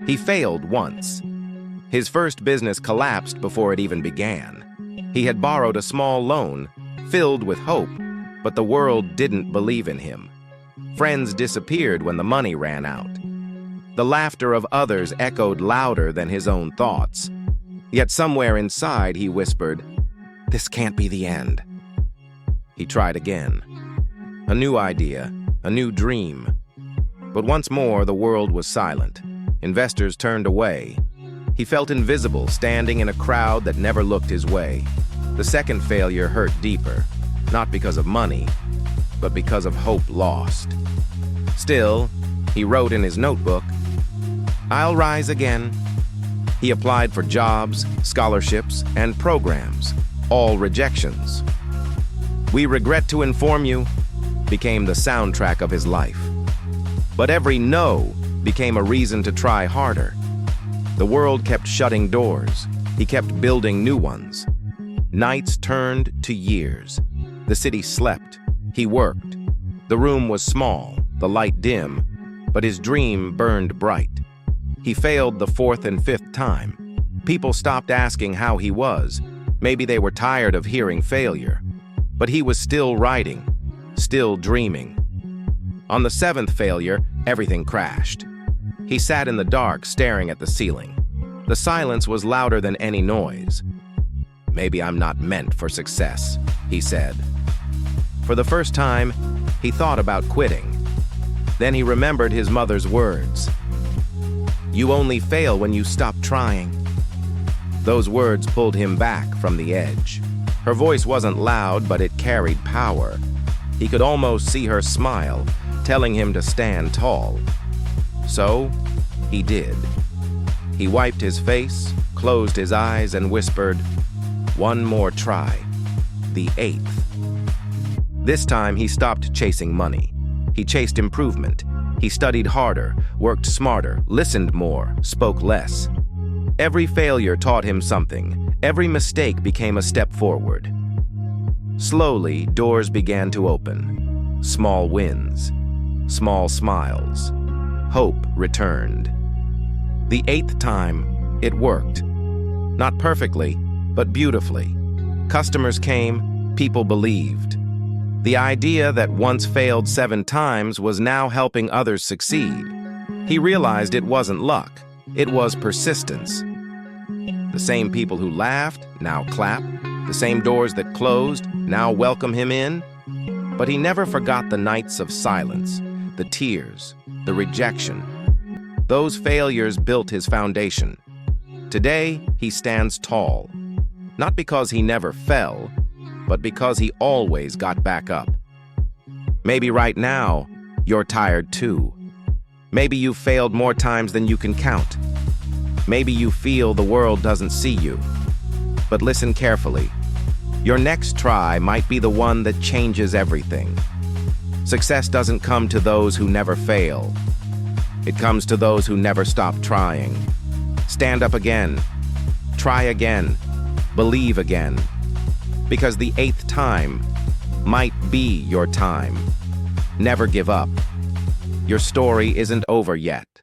He failed once. His first business collapsed before it even began. He had borrowed a small loan, filled with hope, but the world didn't believe in him. Friends disappeared when the money ran out. The laughter of others echoed louder than his own thoughts. Yet somewhere inside he whispered, "This can't be the end." He tried again. A new idea, a new dream. But once more the world was silent. Investors turned away. He felt invisible, standing in a crowd that never looked his way. The second failure hurt deeper, not because of money, but because of hope lost. Still, he wrote in his notebook, "I'll rise again." He applied for jobs, scholarships, and programs, all rejections. "We regret to inform you" became the soundtrack of his life. But every no became a reason to try harder. The world kept shutting doors. He kept building new ones. Nights turned to years. The city slept. He worked. The room was small, the light dim, but his dream burned bright. He failed the fourth and fifth time. People stopped asking how he was. Maybe they were tired of hearing failure. But he was still writing, still dreaming. On the seventh failure, everything crashed. He sat in the dark, staring at the ceiling. The silence was louder than any noise. "Maybe I'm not meant for success," he said. For the first time, he thought about quitting. Then he remembered his mother's words. "You only fail when you stop trying." Those words pulled him back from the edge. Her voice wasn't loud, but it carried power. He could almost see her smile, telling him to stand tall. So, he did. He wiped his face, closed his eyes, and whispered, "One more try." The eighth. This time he stopped chasing money. He chased improvement. He studied harder, worked smarter, listened more, spoke less. Every failure taught him something. Every mistake became a step forward. Slowly, doors began to open. Small wins, small smiles. Hope returned. The eighth time, it worked. Not perfectly, but beautifully. Customers came, people believed. The idea that once failed 7 times was now helping others succeed. He realized it wasn't luck, it was persistence. The same people who laughed now clap. The same doors that closed now welcome him in. But he never forgot the nights of silence, the tears, the rejection. Those failures built his foundation. Today, he stands tall. Not because he never fell, but because he always got back up. Maybe right now, you're tired too. Maybe you've failed more times than you can count. Maybe you feel the world doesn't see you. But listen carefully. Your next try might be the one that changes everything. Success doesn't come to those who never fail. It comes to those who never stop trying. Stand up again. Try again. Believe again. Because the 8th time might be your time. Never give up. Your story isn't over yet.